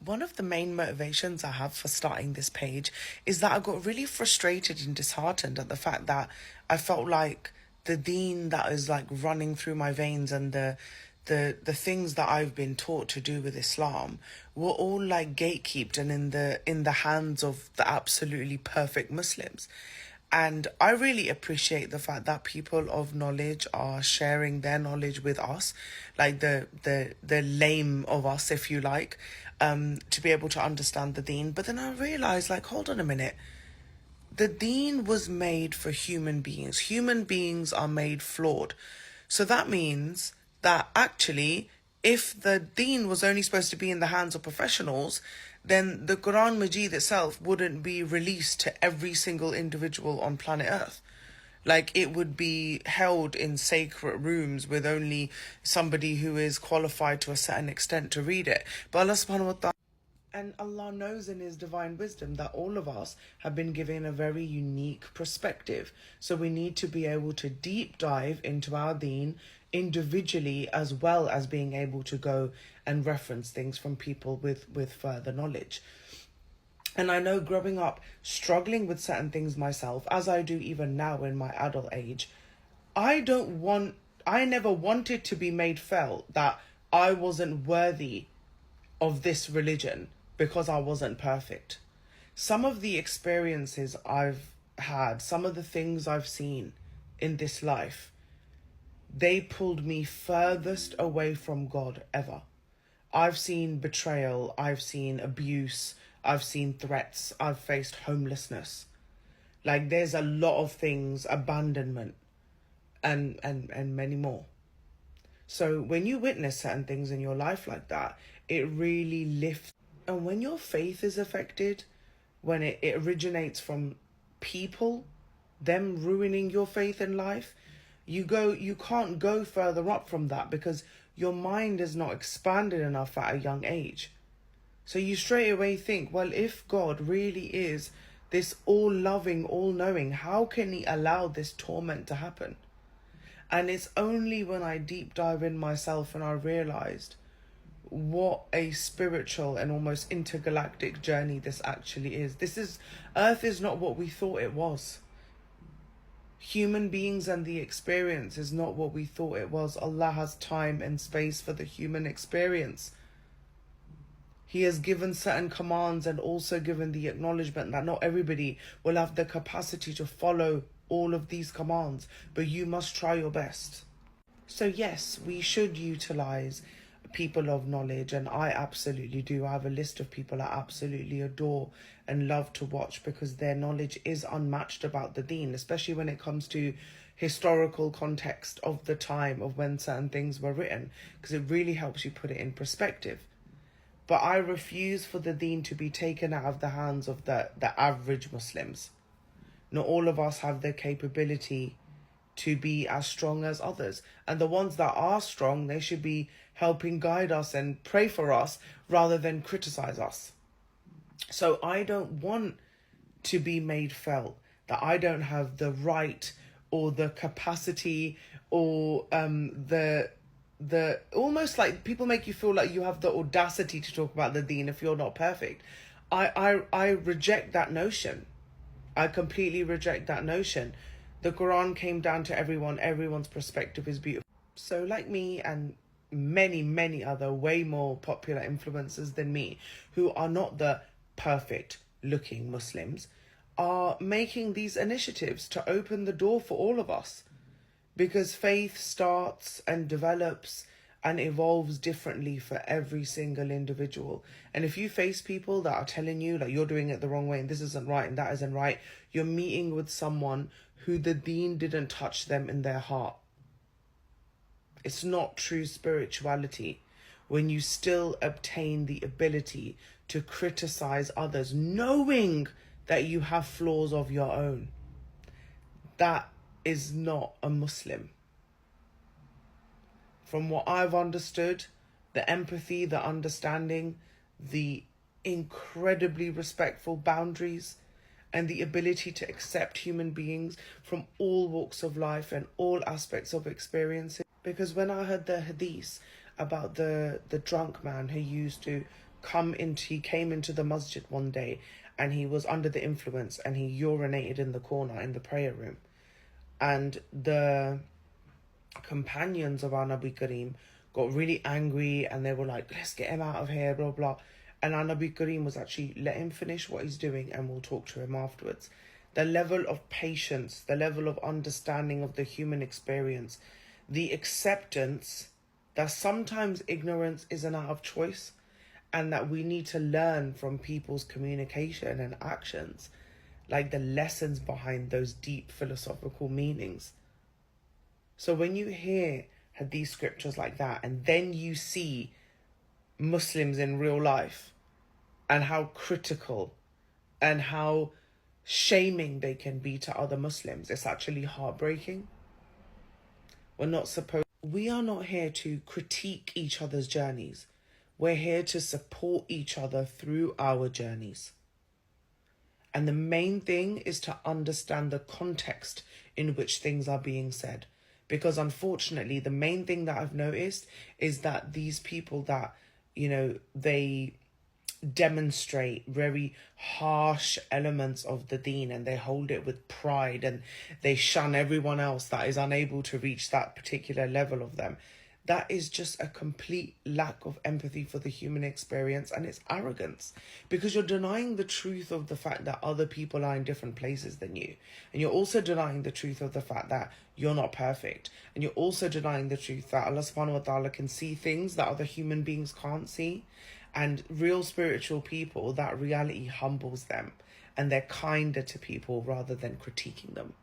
One of the main motivations I have for starting this page is that I got really frustrated and disheartened at the fact that I felt like the deen that is like running through my veins and the things that I've been taught to do with Islam were all like gatekept and in the hands of the absolutely perfect Muslims. And I really appreciate the fact that people of knowledge are sharing their knowledge with us, like the lame of us, if you like, to be able to understand the deen. But then I realized, like, hold on a minute. The deen was made for human beings. Human beings are made flawed. So that means that actually, if the deen was only supposed to be in the hands of professionals, then the Quran Majid itself wouldn't be released to every single individual on planet Earth. Like, it would be held in sacred rooms with only somebody who is qualified to a certain extent to read it. But Allah subhanahu wa ta'ala, and Allah knows in His divine wisdom that all of us have been given a very unique perspective. So we need to be able to deep dive into our deen individually, as well as being able to go and reference things from people with further knowledge. And I know growing up, struggling with certain things myself, as I do even now in my adult age, I never wanted to be made felt that I wasn't worthy of this religion because I wasn't perfect. Some of the experiences I've had, some of the things I've seen in this life, they pulled me furthest away from God ever. I've seen betrayal, I've seen abuse, I've seen threats, I've faced homelessness. Like, there's a lot of things, abandonment, and many more. So when you witness certain things in your life like that, it really lifts. And when your faith is affected, when it originates from people, them ruining your faith in life, you can't go further up from that because your mind is not expanded enough at a young age. So you straight away think, well, if God really is this all-loving, all-knowing, how can He allow this torment to happen? And it's only when I deep dive in myself and I realized what a spiritual and almost intergalactic journey this actually is. Earth is not what we thought it was. Human beings and the experience is not what we thought it was. Allah has time and space for the human experience. He has given certain commands and also given the acknowledgement that not everybody will have the capacity to follow all of these commands, but you must try your best. So yes, we should utilize people of knowledge, and I absolutely do. I have a list of people I absolutely adore and love to watch because their knowledge is unmatched about the deen, especially when it comes to historical context of the time of when certain things were written, because it really helps you put it in perspective. But I refuse for the deen to be taken out of the hands of the average Muslims. Not all of us have the capability to be as strong as others. And the ones that are strong, they should be helping guide us and pray for us rather than criticize us. So I don't want to be made felt that I don't have the right or the capacity or the almost like people make you feel like you have the audacity to talk about the deen if you're not perfect. I reject that notion. I completely reject that notion. The Quran came down to everyone. Everyone's perspective is beautiful. So like me and many, many other way more popular influencers than me, who are not the perfect looking Muslims, are making these initiatives to open the door for all of us. Because faith starts and develops and evolves differently for every single individual. And if you face people that are telling you like you're doing it the wrong way and this isn't right and that isn't right, you're meeting with someone who the deen didn't touch them in their heart. It's not true spirituality when you still obtain the ability to criticize others, knowing that you have flaws of your own. That is not a Muslim. From what I've understood, the empathy, the understanding, the incredibly respectful boundaries, and the ability to accept human beings from all walks of life and all aspects of experiences. Because when I heard the hadith about the drunk man who used to he came into the masjid one day and he was under the influence and he urinated in the corner in the prayer room. And the companions of our Nabi Kareem got really angry and they were like, let's get him out of here, blah, blah. And our Nabi Kareem was actually, let him finish what he's doing and we'll talk to him afterwards. The level of patience, the level of understanding of the human experience, the acceptance that sometimes ignorance isn't out of choice and that we need to learn from people's communication and actions, like the lessons behind those deep philosophical meanings. So when you hear hadith scriptures like that and then you see Muslims in real life and how critical and how shaming they can be to other Muslims, it's actually heartbreaking. We are not here to critique each other's journeys. We're here to support each other through our journeys. And the main thing is to understand the context in which things are being said. Because unfortunately, the main thing that I've noticed is that these people that, they demonstrate very harsh elements of the deen and they hold it with pride and they shun everyone else that is unable to reach that particular level of them. That is just a complete lack of empathy for the human experience, and it's arrogance, because you're denying the truth of the fact that other people are in different places than you. And you're also denying the truth of the fact that you're not perfect. And you're also denying the truth that Allah subhanahu wa ta'ala can see things that other human beings can't see. And real spiritual people, that reality humbles them and they're kinder to people rather than critiquing them.